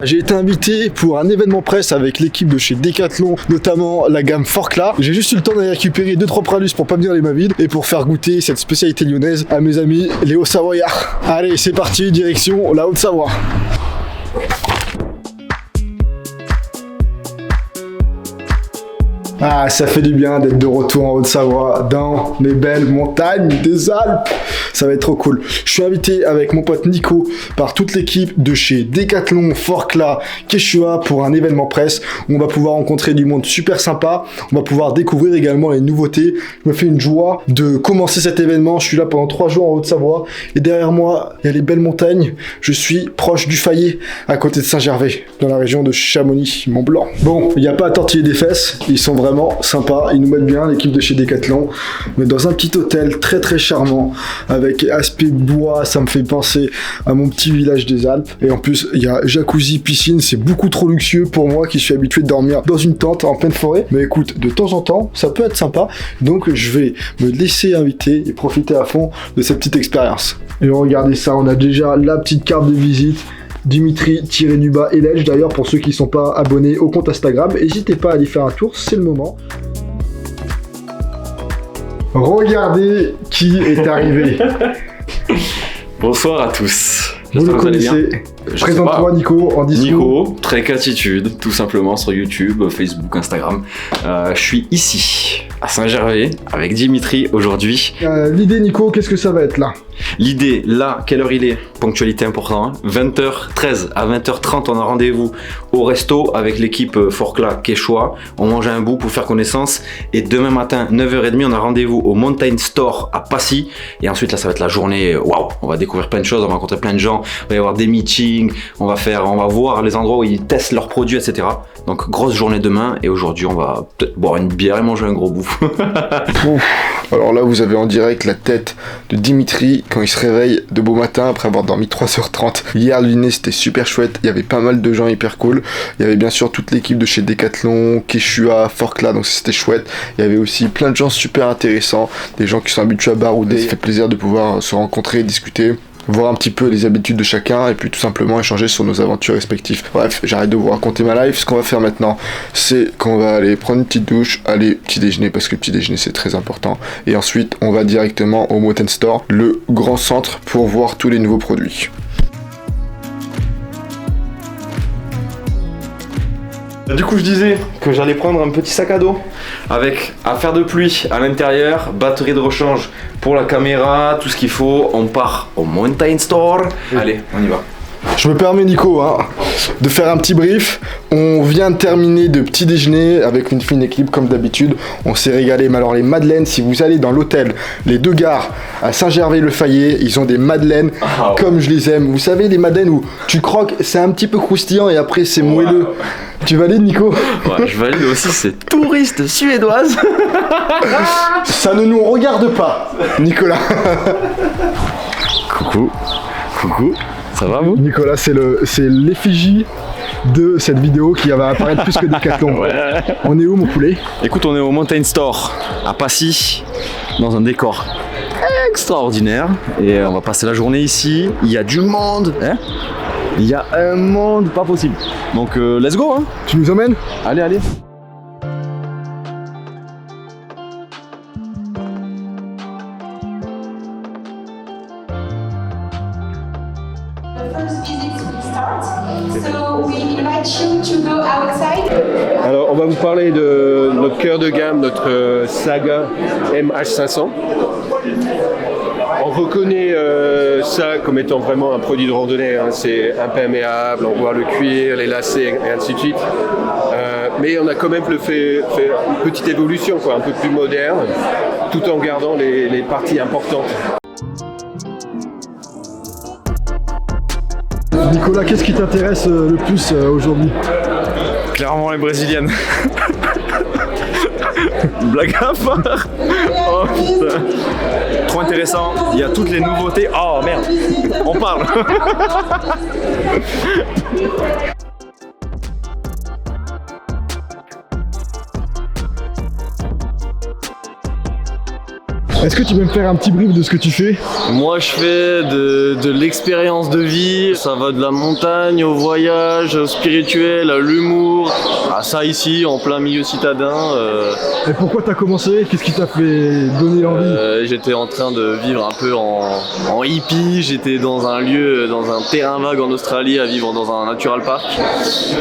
J'ai été invité pour un événement presse avec l'équipe de chez Decathlon, notamment la gamme Forclaz. J'ai juste eu le temps d'aller récupérer 2-3 Pralus pour pas me dire les mains vides et pour faire goûter cette spécialité lyonnaise à mes amis les Hauts-Savoyards. Allez, c'est parti, direction la Haute-Savoie. Ah, ça fait du bien d'être de retour en Haute-Savoie, dans les belles montagnes des Alpes. Ça va être trop cool. Je suis invité avec mon pote Nico par toute l'équipe de chez Decathlon, Forclaz, Quechua pour un événement presse où on va pouvoir rencontrer du monde super sympa. On va pouvoir découvrir également les nouveautés. Je me fais une joie de commencer cet événement. Je suis là pendant 3 jours en Haute-Savoie et derrière moi, il y a les belles montagnes. Je suis proche du Fayet, à côté de Saint-Gervais, dans la région de Chamonix, Mont-Blanc. Bon, il n'y a pas à tortiller des fesses. Ils sont vraiment sympa, ils nous mettent bien, l'équipe de chez Decathlon. On est dans un petit hôtel très très charmant avec aspect bois, ça me fait penser à mon petit village des Alpes. Et en plus, il y a jacuzzi, piscine, c'est beaucoup trop luxueux pour moi qui suis habitué de dormir dans une tente en pleine forêt. Mais écoute, de temps en temps, ça peut être sympa. Donc je vais me laisser inviter et profiter à fond de cette petite expérience. Et regardez ça, on a déjà la petite carte de visite. Dimitri-Elej d'ailleurs pour ceux qui ne sont pas abonnés au compte Instagram, n'hésitez pas à aller faire un tour, c'est le moment. Regardez qui est arrivé. Bonsoir à tous. Vous le connaissez. Présente-toi Nico en 10 secondes. Nico, Trek Attitude, tout simplement sur YouTube, Facebook, Instagram. Je suis ici, à Saint-Gervais, avec Dimitri aujourd'hui. L'idée Nico, qu'est-ce que ça va être là? L'idée, là, quelle heure il est? Ponctualité importante, hein. 20h13 à 20h30, on a rendez-vous au resto avec l'équipe Forclaz Quechua. On mange un bout pour faire connaissance. Et demain matin, 9h30, on a rendez-vous au Mountain Store à Passy. Et ensuite, là, ça va être la journée, waouh, on va découvrir plein de choses, on va rencontrer plein de gens, il va y avoir des meetings, on va voir les endroits où ils testent leurs produits, etc. Donc, grosse journée demain. Et aujourd'hui, on va peut-être boire une bière et manger un gros bout. Alors là, vous avez en direct la tête de Dimitri quand il se réveille de beau matin après avoir dormi 3h30. Hier, le dîner, c'était super chouette. Il y avait pas mal de gens hyper cool. Il y avait bien sûr toute l'équipe de chez Decathlon, Quechua, Forclaz, donc c'était chouette. Il y avait aussi plein de gens super intéressants, des gens qui sont habitués à barouder. Ça fait plaisir de pouvoir se rencontrer, discuter, voir un petit peu les habitudes de chacun et puis tout simplement échanger sur nos aventures respectives. Bref, j'arrête de vous raconter ma life. Ce qu'on va faire maintenant, c'est qu'on va aller prendre une petite douche, aller petit déjeuner parce que le petit déjeuner c'est très important. Et ensuite, on va directement au Mountain Store, le grand centre pour voir tous les nouveaux produits. Du coup, je disais que j'allais prendre un petit sac à dos Avec affaire de pluie à l'intérieur, batterie de rechange pour la caméra, tout ce qu'il faut. On part au Mountain Store. Allez, on y va. Je me permets Nico de faire un petit brief. On vient de terminer de petit déjeuner avec une fine équipe comme d'habitude. On s'est régalé. Mais alors les madeleines, si vous allez dans l'hôtel Les Deux Gares à Saint-Gervais-le-Fayet, ils ont des madeleines comme je les aime. Vous savez les madeleines où tu croques, c'est un petit peu croustillant et après c'est moelleux. Tu valides Nico? Ouais, je valide aussi, c'est touriste suédoise. Ça ne nous regarde pas, Nicolas. Coucou. Ça va vous? Nicolas, c'est l'effigie de cette vidéo qui va apparaître plus que Decathlon. Ouais. On est où mon poulet? Écoute, on est au Mountain Store à Passy, dans un décor extraordinaire. Et on va passer la journée ici. Il y a du monde, hein? Il y a un monde pas possible. Donc let's go, hein? Tu nous emmènes? Allez. Alors, on va vous parler de notre cœur de gamme, notre Saga MH500. On reconnaît ça comme étant vraiment un produit de randonnée, hein. C'est imperméable, on voit le cuir, les lacets et ainsi de suite. Mais on a quand même fait une petite évolution, quoi, un peu plus moderne, tout en gardant les parties importantes. Nicolas, qu'est-ce qui t'intéresse le plus aujourd'hui? Clairement les brésiliennes. Blague à part. Oh putain. Trop intéressant, il y a toutes les nouveautés. Oh merde, on parle. Est-ce que tu peux me faire un petit brief de ce que tu fais? Moi, je fais de l'expérience de vie. Ça va de la montagne au voyage, au spirituel, à l'humour, à ça ici, en plein milieu citadin. Et pourquoi t'as commencé? Qu'est-ce qui t'a fait donner l'envie? J'étais en train de vivre un peu en hippie. J'étais dans un lieu, dans un terrain vague en Australie, à vivre dans un natural park.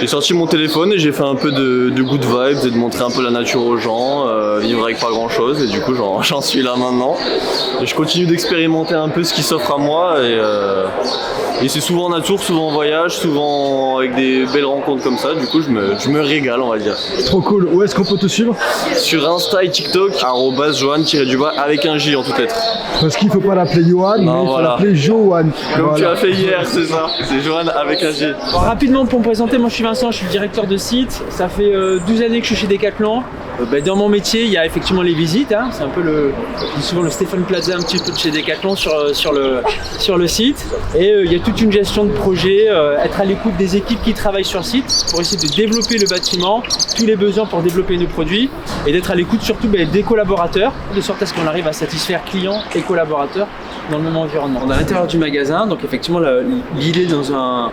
J'ai sorti mon téléphone et j'ai fait un peu de good vibes et de montrer un peu la nature aux gens, vivre avec pas grand chose. Et du coup, j'en suis là maintenant. Et je continue d'expérimenter un peu ce qui s'offre à moi. Et c'est souvent en nature, souvent en voyage, souvent avec des belles rencontres comme ça. Du coup, je me régale, on va dire. Trop cool. Où est-ce qu'on peut te suivre? Sur Insta et TikTok, @Johan_du-bas avec un J en toutes lettres. Parce qu'il faut pas l'appeler Johan, mais il faut l'appeler Johan. Comme tu as fait hier, c'est ça. C'est Johan avec un J. Alors, rapidement pour me présenter, moi je suis Vincent, je suis le directeur de site. Ça fait 12 années que je suis chez Decathlon. Dans mon métier, il y a effectivement les visites. Hein. C'est un peu souvent le Stéphane Plaza un petit peu de chez Decathlon sur le site. Et il y a toute une gestion de projet, être à l'écoute des équipes qui travaillent sur site pour essayer de développer le bâtiment, tous les besoins pour développer nos produits et d'être à l'écoute surtout des collaborateurs, de sorte à ce qu'on arrive à satisfaire clients et collaborateurs dans le même environnement. On est à l'intérieur du magasin, donc effectivement l'idée dans un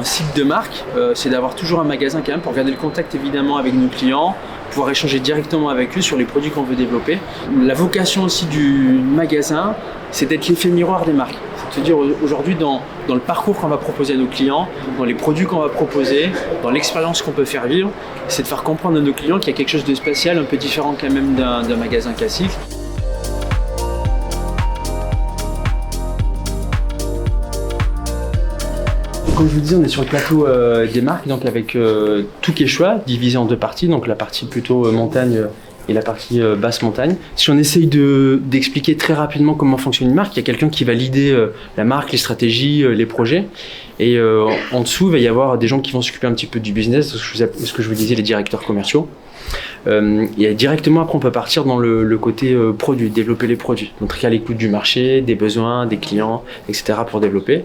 site de marque, c'est d'avoir toujours un magasin quand même pour garder le contact évidemment avec nos clients, pouvoir échanger directement avec eux sur les produits qu'on veut développer. La vocation aussi du magasin, c'est d'être l'effet miroir des marques. C'est de se dire aujourd'hui dans le parcours qu'on va proposer à nos clients, dans les produits qu'on va proposer, dans l'expérience qu'on peut faire vivre, c'est de faire comprendre à nos clients qu'il y a quelque chose de spécial, un peu différent quand même d'un magasin classique. Comme je vous disais, on est sur le plateau des marques, donc avec tout Quechua, divisé en deux parties, donc la partie plutôt montagne et la partie basse montagne. Si on essaye d'expliquer très rapidement comment fonctionne une marque, il y a quelqu'un qui va leader la marque, les stratégies, les projets, et en dessous, il va y avoir des gens qui vont s'occuper un petit peu du business, ce que je vous disais, les directeurs commerciaux. Et directement après on peut partir dans le côté produit, développer les produits, donc très à l'écoute du marché, des besoins, des clients, etc. pour développer.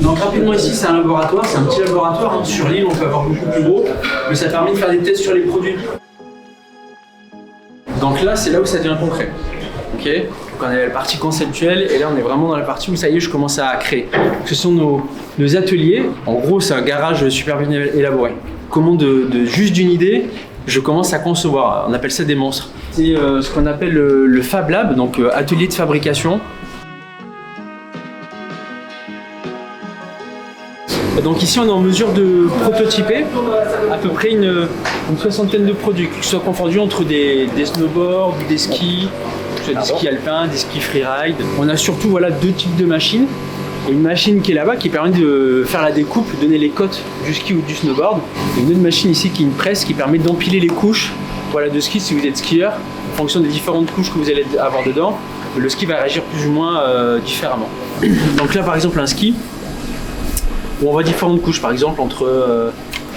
Donc rapidement ici c'est un laboratoire, c'est un petit laboratoire, hein. Sur l'île on peut avoir beaucoup plus gros, mais ça permet de faire des tests sur les produits. Donc là c'est là où ça devient concret. Okay. Donc on est la partie conceptuelle et là on est vraiment dans la partie où ça y est je commence à créer. Donc, ce sont nos ateliers, en gros c'est un garage super bien élaboré. Comment juste d'une idée, je commence à concevoir, on appelle ça des monstres. C'est ce qu'on appelle le Fab Lab, donc atelier de fabrication. Donc ici on est en mesure de prototyper à peu près une soixantaine de produits, qui soient confondus entre des snowboards, des skis, des skis alpins, des skis freeride. On a surtout deux types de machines. Et une machine qui est là-bas qui permet de faire la découpe, donner les cotes du ski ou du snowboard. Et une autre machine ici qui est une presse qui permet d'empiler les couches de ski si vous êtes skieur. En fonction des différentes couches que vous allez avoir dedans, le ski va réagir plus ou moins différemment. Donc là par exemple un ski, où on voit différentes couches, par exemple entre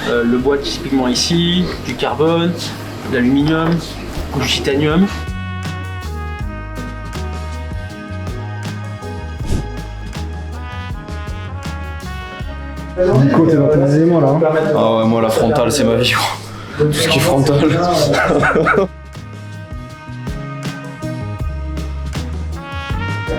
le bois typiquement ici, du carbone, de l'aluminium, du titanium. Nico, t'es dans tes éléments là. Hein. Ah ouais, moi la frontale c'est ma vie. Tout ce qui est frontal.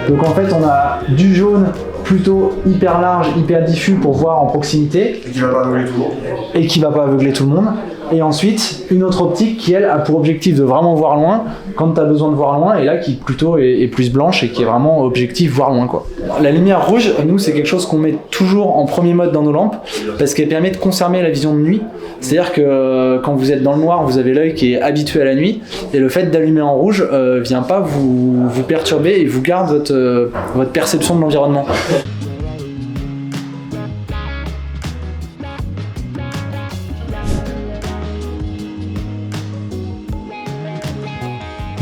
Donc en fait on a du jaune plutôt hyper large, hyper diffus pour voir en proximité. Et qui va pas aveugler tout le monde. Et qui va pas aveugler tout le monde. Et ensuite, une autre optique qui, elle, a pour objectif de vraiment voir loin, quand tu as besoin de voir loin, et là qui plutôt est plus blanche et qui est vraiment objectif voir loin, quoi. La lumière rouge, nous, c'est quelque chose qu'on met toujours en premier mode dans nos lampes, parce qu'elle permet de conserver la vision de nuit. C'est-à-dire que quand vous êtes dans le noir, vous avez l'œil qui est habitué à la nuit, et le fait d'allumer en rouge vient pas vous perturber et vous garde votre perception de l'environnement.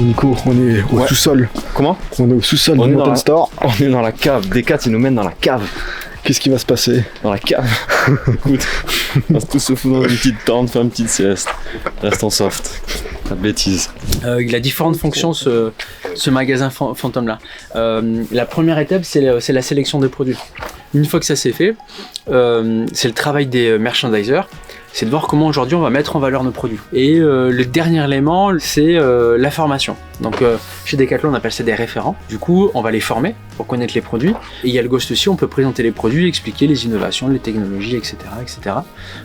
Nico, on est au sous-sol. Comment? On est au sous-sol du Mountain Store. On est dans la cave. Decat, ils nous mènent dans la cave. Qu'est-ce qui va se passer? Dans la cave. Écoute, on va tous se foutre dans une petite tente, faire une petite sieste. Reste en soft. Pas de bêtises. Il a différentes fonctions ce magasin fantôme là. La première étape c'est la sélection des produits. Une fois que ça c'est fait, c'est le travail des merchandisers c'est de voir comment aujourd'hui on va mettre en valeur nos produits. Et le dernier élément, c'est la formation. Donc chez Decathlon, on appelle ça des référents. Du coup, on va les former pour connaître les produits. Et il y a le Ghost aussi, on peut présenter les produits, expliquer les innovations, les technologies, etc. etc.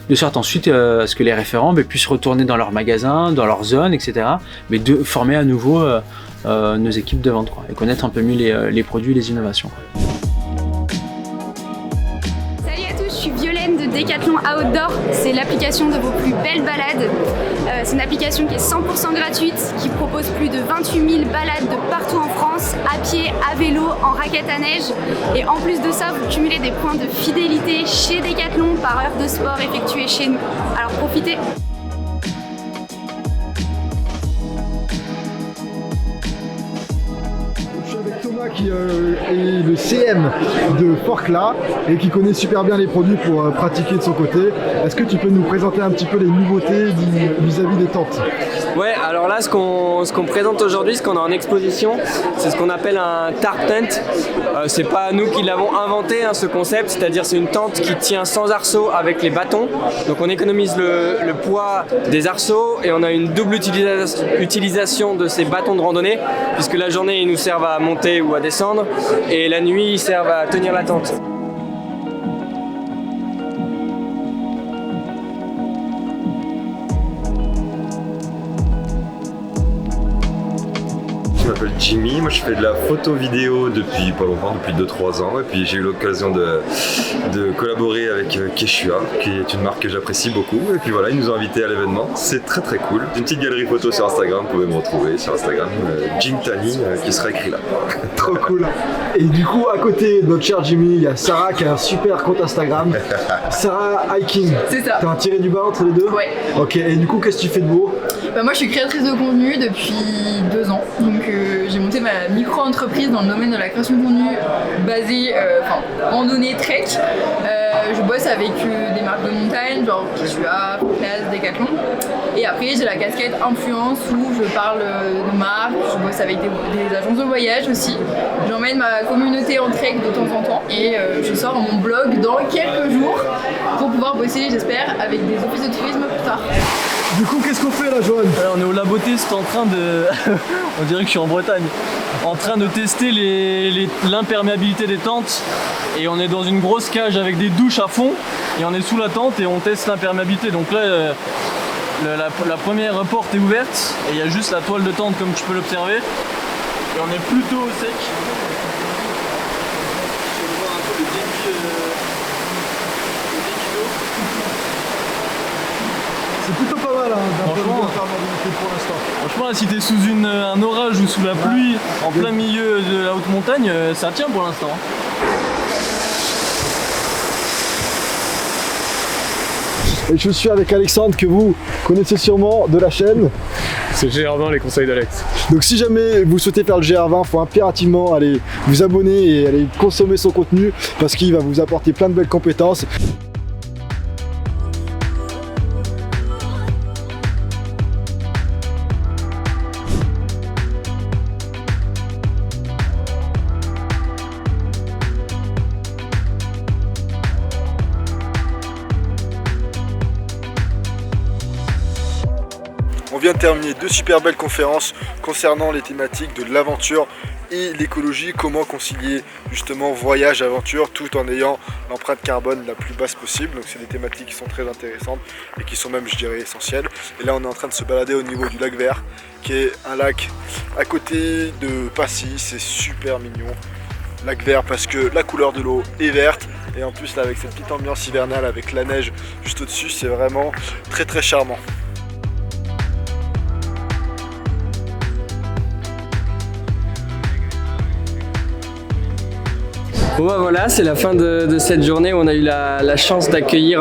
De sorte ensuite à ce que les référents puissent retourner dans leur magasin, dans leur zone, etc. Mais de former à nouveau nos équipes de vente, quoi, et connaître un peu mieux les produits et les innovations, quoi. Je suis Violaine de Decathlon Outdoor, c'est l'application de vos plus belles balades. C'est une application qui est 100% gratuite, qui propose plus de 28 000 balades de partout en France, à pied, à vélo, en raquette à neige. Et en plus de ça, vous cumulez des points de fidélité chez Decathlon par heure de sport effectuée chez nous. Alors profitez! Qui est le CM de Forclaz et qui connaît super bien les produits pour pratiquer de son côté. Est-ce que tu peux nous présenter un petit peu les nouveautés vis-à-vis des tentes? Ouais, alors là, ce qu'on présente aujourd'hui, ce qu'on a en exposition, c'est ce qu'on appelle un tarp tent. C'est pas nous qui l'avons inventé, hein, ce concept, c'est-à-dire c'est une tente qui tient sans arceaux avec les bâtons. Donc on économise le poids des arceaux et on a une double utilisation de ces bâtons de randonnée, puisque la journée, ils nous servent à monter ou à descendre, et la nuit, ils servent à tenir la tente. Je m'appelle Jimmy, moi je fais de la photo vidéo depuis pas longtemps, depuis 2-3 ans, et puis j'ai eu l'occasion de collaborer avec Quechua, qui est une marque que j'apprécie beaucoup, et puis voilà, ils nous ont invités à l'événement, c'est très très cool. Une petite galerie photo sur Instagram, vous pouvez me retrouver sur Instagram, Jim Tani, qui sera écrit là. Trop cool. Et du coup, à côté de notre cher Jimmy, il y a Sarah qui a un super compte Instagram, Sarah Hiking. C'est ça. T'as un tiré du bas entre les deux? Ouais. Ok, et du coup, qu'est-ce que tu fais de beau? Bah moi je suis créatrice de contenu depuis 2 ans, donc j'ai monté ma micro-entreprise dans le domaine de la création de contenu basée, randonnée, trek. Je bosse avec des marques de montagne, genre Quechua, Forclaz, Decathlon. Et après j'ai la casquette influence où je parle de marques, je bosse avec des agences de voyage aussi. J'emmène ma communauté en trek de temps en temps et je sors mon blog dans quelques jours pour pouvoir bosser, j'espère, avec des offices de tourisme plus tard. Du coup, qu'est-ce qu'on fait là, Joanne? Alors, on est au Laboté, c'est en train de... on dirait que je suis en Bretagne. En train de tester l'imperméabilité des tentes. Et on est dans une grosse cage avec des douches à fond. Et on est sous la tente et on teste l'imperméabilité. Donc là, la première porte est ouverte. Et il y a juste la toile de tente comme tu peux l'observer. Et on est plutôt au sec. C'est plutôt pas mal, hein, pour l'instant. Franchement, là, si t'es sous un orage ou sous la pluie, en plein milieu de la haute montagne, ça tient pour l'instant. Et je suis avec Alexandre, que vous connaissez sûrement de la chaîne. C'est GR20, les conseils d'Alex. Donc si jamais vous souhaitez faire le GR20, il faut impérativement aller vous abonner et aller consommer son contenu parce qu'il va vous apporter plein de belles compétences. On vient de terminer 2 super belles conférences concernant les thématiques de l'aventure et l'écologie, comment concilier justement voyage, aventure, tout en ayant l'empreinte carbone la plus basse possible. Donc c'est des thématiques qui sont très intéressantes et qui sont même, je dirais, essentielles. Et là on est en train de se balader au niveau du lac Vert, qui est un lac à côté de Passy, c'est super mignon. Lac Vert parce que la couleur de l'eau est verte et en plus là avec cette petite ambiance hivernale avec la neige juste au-dessus, c'est vraiment très très charmant. Bon bah voilà, c'est la fin de cette journée où on a eu la chance d'accueillir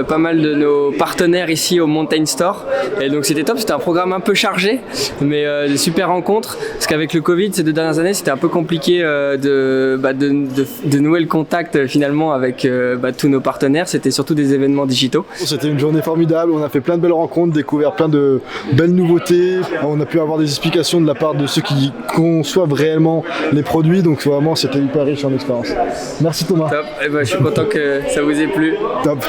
pas mal de nos partenaires ici au Mountain Store. Et donc c'était top, c'était un programme un peu chargé, mais des super rencontres. Parce qu'avec le Covid, ces 2 dernières années, c'était un peu compliqué de nouer le contact finalement avec tous nos partenaires. C'était surtout des événements digitaux. C'était une journée formidable, on a fait plein de belles rencontres, découvert plein de belles nouveautés. On a pu avoir des explications de la part de ceux qui conçoivent réellement les produits. Donc vraiment, c'était hyper riche en expérience. Merci Thomas. Top, et je suis content que ça vous ait plu. Top.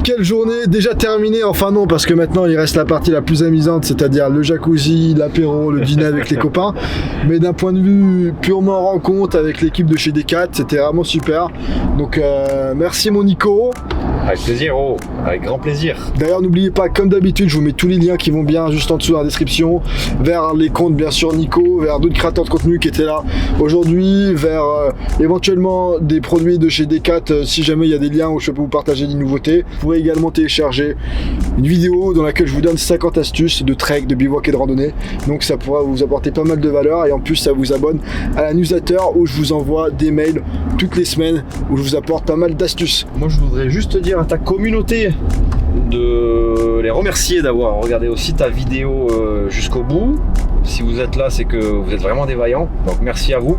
Quelle journée déjà terminée, enfin non, parce que maintenant il reste la partie la plus amusante, c'est-à-dire le jacuzzi, l'apéro, le dîner avec les copains. Mais d'un point de vue purement rencontre avec l'équipe de chez Decat, c'était vraiment super. Donc merci mon Nico. Avec plaisir, oh, avec grand plaisir. D'ailleurs, n'oubliez pas, comme d'habitude, je vous mets tous les liens qui vont bien juste en dessous dans la description, vers les comptes bien sûr Nico, vers d'autres créateurs de contenu qui étaient là aujourd'hui, vers éventuellement des produits de chez Decat, si jamais il y a des liens où je peux vous partager des nouveautés. Vous pourrez également télécharger une vidéo dans laquelle je vous donne 50 astuces de trek, de bivouac et de randonnée. Donc ça pourra vous apporter pas mal de valeur et en plus ça vous abonne à la newsletter où je vous envoie des mails toutes les semaines où je vous apporte pas mal d'astuces. Moi je voudrais juste dire à ta communauté de les remercier d'avoir regardé aussi ta vidéo jusqu'au bout. Si vous êtes là, c'est que vous êtes vraiment des vaillants. Donc merci à vous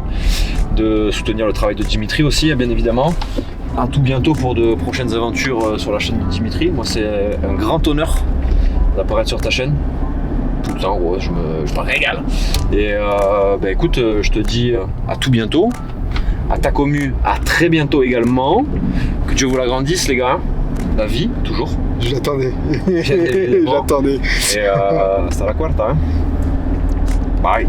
de soutenir le travail de Dimitri aussi, bien évidemment. À tout bientôt pour de prochaines aventures sur la chaîne de Dimitri. Moi c'est un grand honneur d'apparaître sur ta chaîne. Tout le temps, ouais, je me régale. Et écoute, je te dis à tout bientôt. À ta commu, à très bientôt également. Que Dieu vous l'agrandisse les gars. La vie, toujours. J'attendais. J'attendais. Et hasta la cuarta. Hein. Bye.